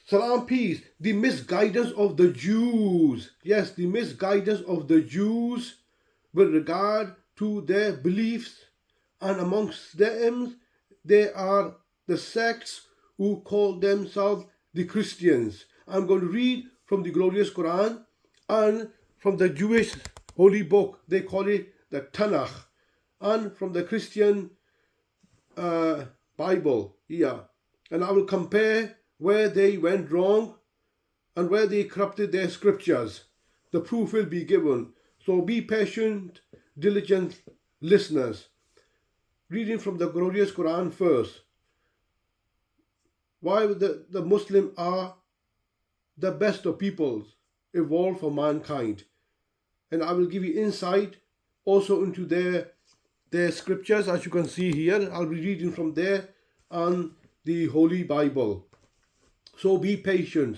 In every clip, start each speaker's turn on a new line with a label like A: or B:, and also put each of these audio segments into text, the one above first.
A: Salam peace. The misguidance of the Jews. Yes, the misguidance of the Jews with regard to their beliefs, and amongst them there are the sects who call themselves the Christians. I'm going to read from the glorious Quran and from the Jewish holy book. They call it the Tanakh, and from the Christian Bible. Yeah, and I will compare where they went wrong and where they corrupted their scriptures. The proof will be given. So be patient, diligent listeners. Reading from the glorious Quran first. Why the Muslims are the best of peoples evolved for mankind. And I will give you insight also into their scriptures, as you can see here. I'll be reading from there and the Holy Bible. So be patient.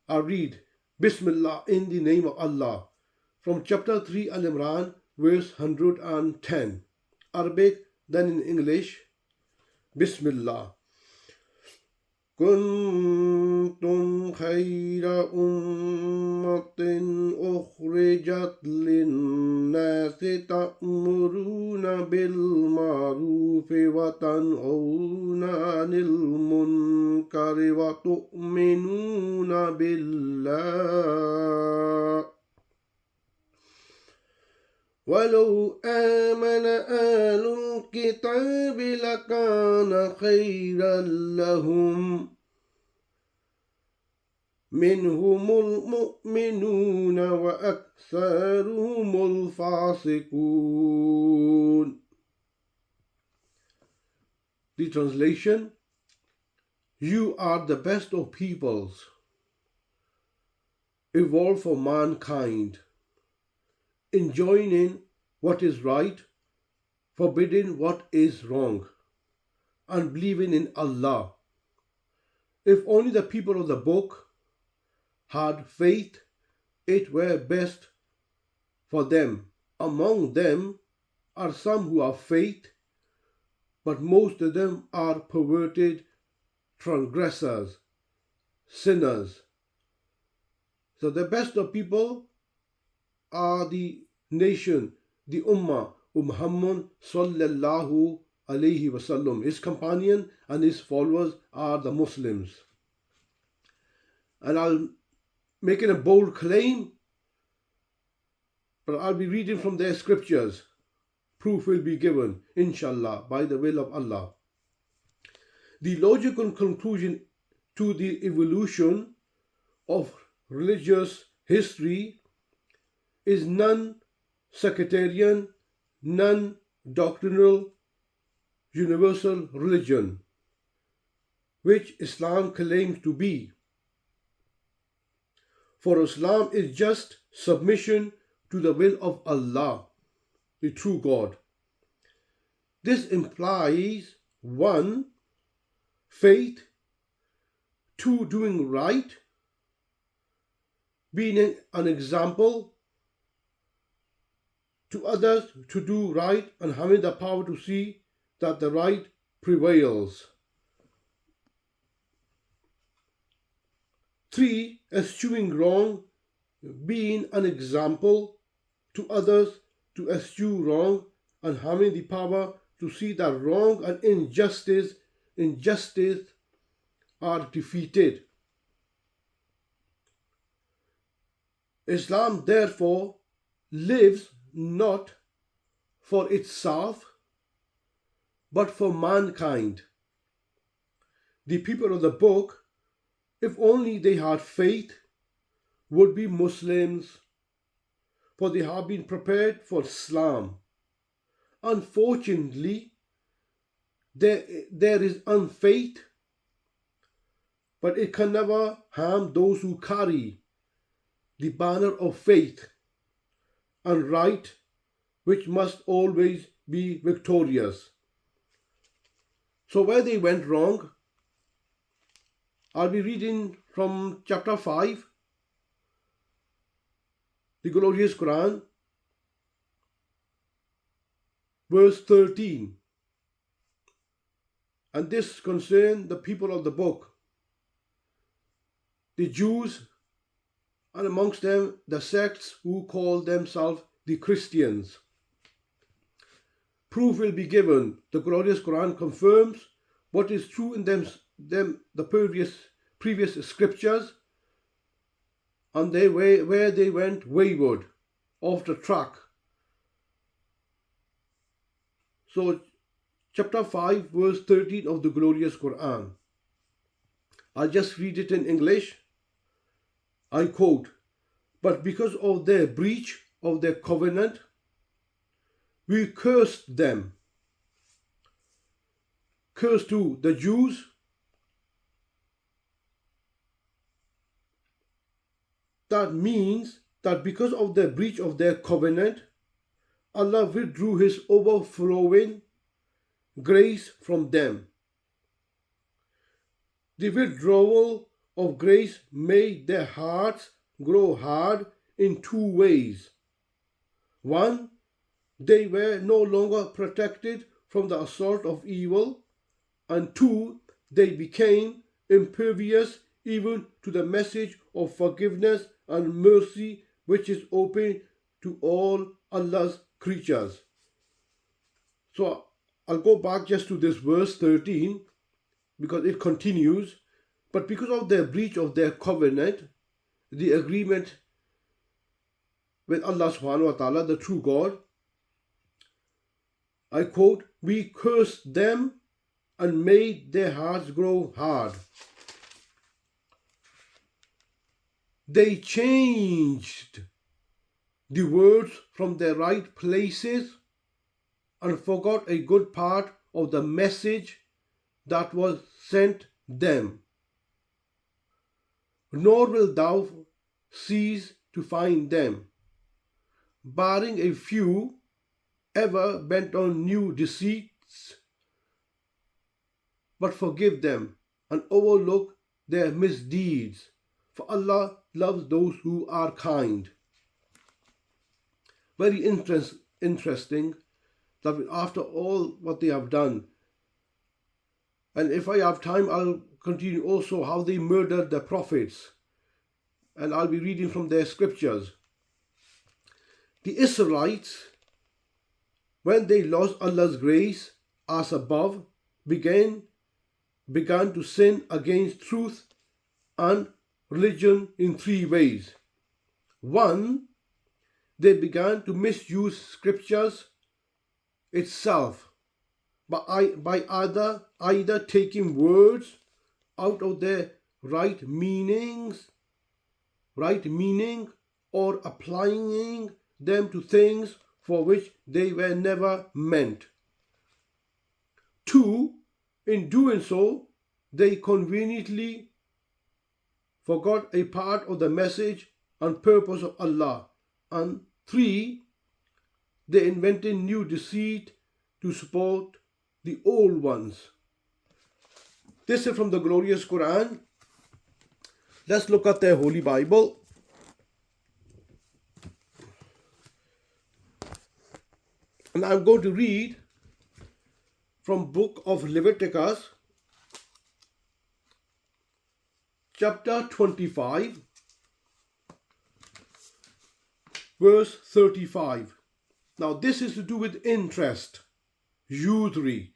A: I read, Bismillah, in the name of Allah, from chapter 3 Al Imran, verse 110. Arabic, then in English. Bismillah. كنتم خير أمة أخرجت للناس تأمرون بالمعروف وتنهون عن المنكر وتؤمنون بالله ولو آمن أهل الكتاب لكان خيرا لهم منهم المؤمنون وأكثرهم الفاسقون. The translation: You are the best of peoples, evolved for mankind, enjoining what is right, forbidding what is wrong, and believing in Allah. If only the people of the book had faith, it were best for them. Among them are some who have faith, but most of them are perverted transgressors, sinners. So the best of people are the nation, the Ummah, Muhammad sallallahu alayhi wasallam. His companion and his followers are the Muslims. And I'll make it a bold claim, but I'll be reading from their scriptures. Proof will be given, inshallah, by the will of Allah. The logical conclusion to the evolution of religious history is non-sectarian, non-doctrinal, universal religion, which Islam claims to be. For Islam is just submission to the will of Allah, the true God. This implies 1. Faith, 2. Doing right, being an example to others to do right and having the power to see that the right prevails. 3. Eschewing wrong, being an example to others to eschew wrong and having the power to see that wrong and injustice are defeated. Islam therefore lives not for itself but for mankind. The people of the book, if only they had faith, would be Muslims, for they have been prepared for Islam. Unfortunately, there is unfaith, but it can never harm those who carry the banner of faith and right, which must always be victorious. So where they went wrong, I'll be reading from chapter 5, the glorious Quran, verse 13. And this concerns the people of the book. the Jews, and amongst them the sects who call themselves the Christians. Proof will be given. The glorious Quran confirms what is true in the previous scriptures, and where they went wayward, off the track. So, chapter 5, verse 13 of the glorious Quran. I'll just read it in English. I quote, "But because of their breach of their covenant, we cursed them." Curse to the Jews. That means that because of the breach of their covenant, Allah withdrew His overflowing grace from them. The withdrawal of grace made their hearts grow hard in two ways. One, they were no longer protected from the assault of evil, and two, they became impervious even to the message of forgiveness and mercy which is open to all Allah's creatures. So I'll go back just to this verse 13 because it continues. But because of their breach of their covenant, the agreement with Allah subhanahu wa ta'ala, the true God, I quote, "We cursed them and made their hearts grow hard." They changed the words from their right places and forgot a good part of the message that was sent them. Nor will thou cease to find them, barring a few, ever bent on new deceits, but forgive them and overlook their misdeeds, for Allah loves those who are kind. Very interesting that after all what they have done, and if I have time I'll continue also how they murdered the prophets, and I'll be reading from their scriptures. The Israelites, when they lost Allah's grace as above, began to sin against truth and religion in three ways. One, they began to misuse scriptures itself by either taking words out of their right meaning or applying them to things for which they were never meant. Two, in doing so, they conveniently forgot a part of the message and purpose of Allah. And three, they invented new deceit to support the old ones. This is from the glorious Quran. Let's look at their Holy Bible. And I'm going to read from book of Leviticus, chapter 25, verse 35. Now this is to do with interest, usury.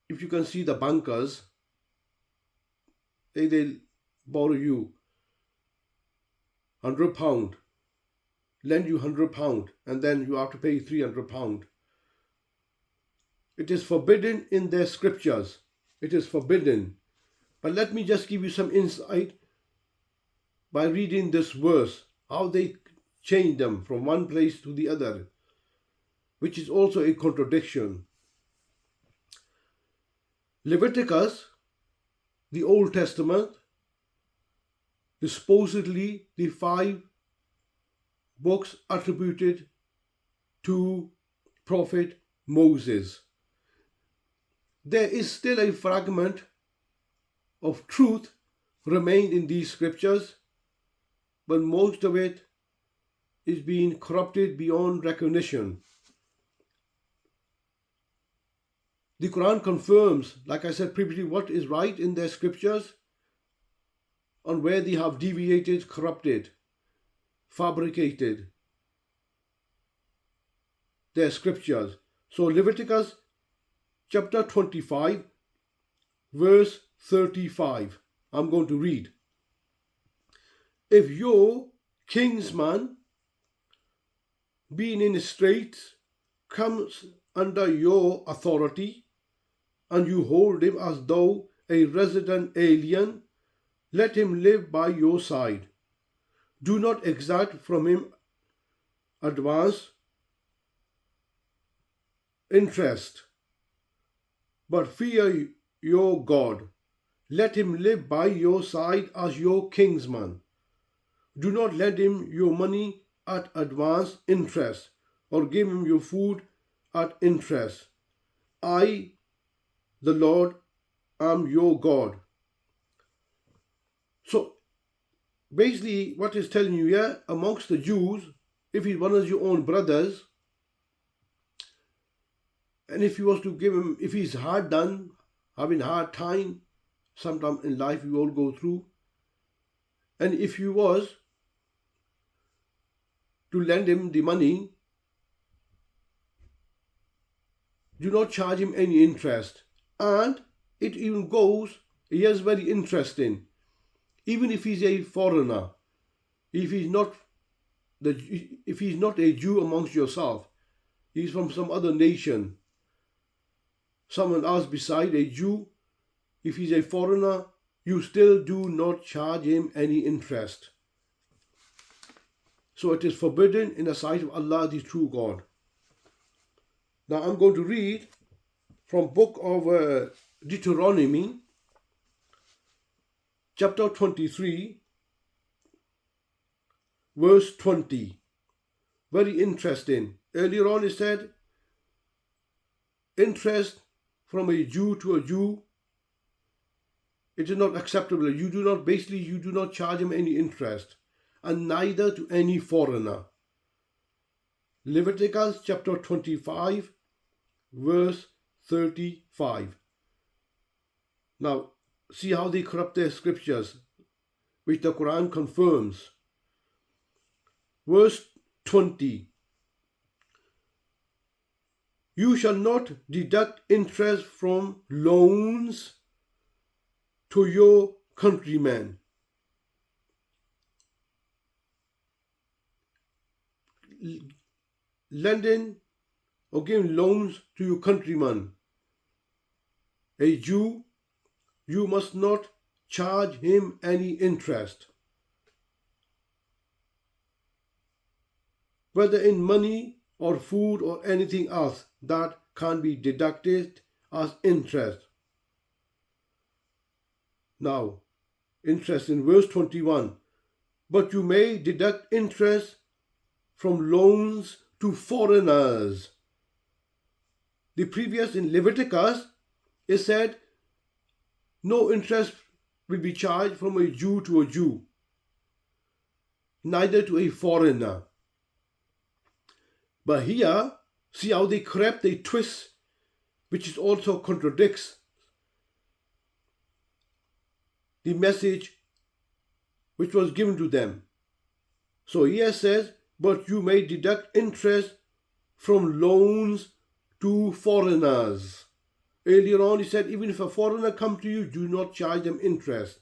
A: If you can see the bankers, they'll borrow you £100, lend you £100, and then you have to pay £300. It is forbidden in their scriptures. It is forbidden. But let me just give you some insight by reading this verse, how they change them from one place to the other, which is also a contradiction. Leviticus, the Old Testament, is supposedly the 5 books attributed to Prophet Moses. There is still a fragment of truth remained in these scriptures, but most of it is being corrupted beyond recognition. The Quran confirms, like I said previously, what is right in their scriptures and where they have deviated, corrupted, fabricated their scriptures. So Leviticus chapter 25, verse 35. I'm going to read. If your kinsman, being in straits, comes under your authority, and you hold him as though a resident alien, let him live by your side. Do not exact from him advance interest, but fear your God. Let him live by your side as your kinsman. Do not lend him your money at advance interest, or give him your food at interest. I, the Lord, am your God. So basically what it's telling you here, amongst the Jews, if he's one of your own brothers, and if you was to give him, if he's hard done, having hard time, sometime in life we all go through, and if you was to lend him the money, do not charge him any interest. And it even goes, here's very interesting, even if he's a foreigner, if he's not a Jew amongst yourself, he's from some other nation, someone else beside a Jew, if he's a foreigner, you still do not charge him any interest. So it is forbidden in the sight of Allah, the true God. Now I'm going to read from book of Deuteronomy, chapter 23, verse 20. Very interesting. Earlier on it said, interest from a Jew to a Jew, it is not acceptable. You do not charge him any interest, and neither to any foreigner. Leviticus chapter 25, verse 35. Now, see how they corrupt their scriptures, which the Quran confirms. Verse 20. You shall not deduct interest from loans to your countrymen. Lending or giving loans to your countryman, a Jew, you must not charge him any interest, whether in money or food or anything else that can be deducted as interest. Now, interest in verse 21. But you may deduct interest from loans to foreigners. The previous in Leviticus, it said no interest will be charged from a Jew to a Jew, neither to a foreigner. But here, see how they twist, which is also contradicts the message which was given to them. So here says, but you may deduct interest from loans to foreigners. Earlier on he said, even if a foreigner comes to you, do not charge them interest.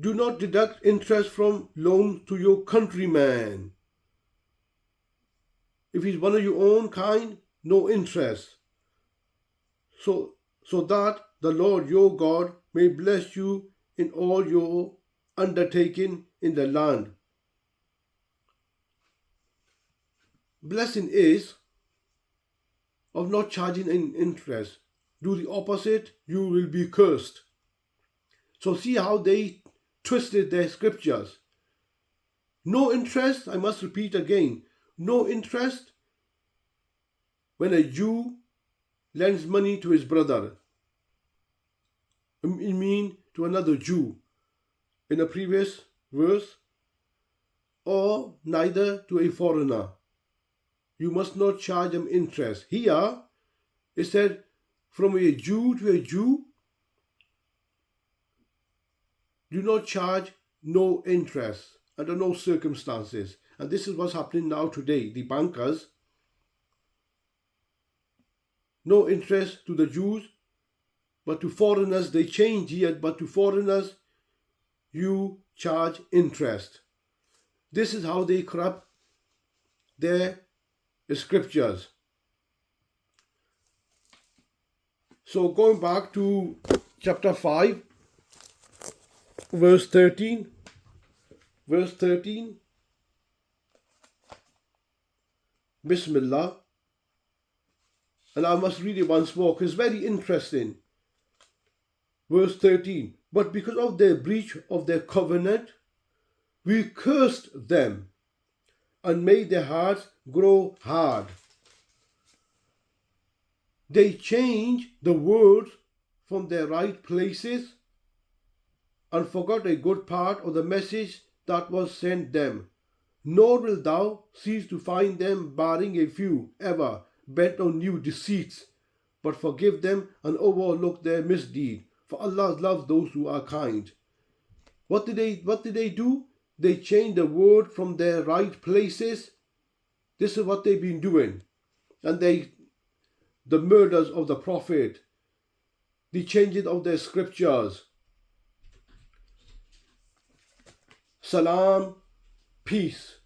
A: Do not deduct interest from loans to your countryman. If he's one of your own kind, no interest. So that the Lord your God may bless you in all your undertaking in the land. Blessing is of not charging any interest. Do the opposite, you will be cursed. So see how they twisted their scriptures. No interest, I must repeat again, no interest when a Jew lends money to his brother. I mean to another Jew in a previous verse, or neither to a foreigner. you must not charge them interest. Here, it said, from a Jew to a Jew, do not charge no interest under no circumstances. And this is what's happening now today. The bankers, no interest to the Jews, but to foreigners, they change here, but to foreigners, you charge interest. This is how they corrupt their scriptures. So going back to chapter 5, verse 13. Verse 13. Bismillah. And I must read it once more because it's very interesting. Verse 13. But because of their breach of their covenant, we cursed them and made their hearts grow hard. They changed the words from their right places and forgot a good part of the message that was sent them. Nor will thou cease to find them barring a few ever bent on new deceits, but forgive them and overlook their misdeed. For Allah loves those who are kind. What did they do? They changed the word from their right places. This is what they've been doing. And the murders of the Prophet, the changing of their scriptures. Salam, peace.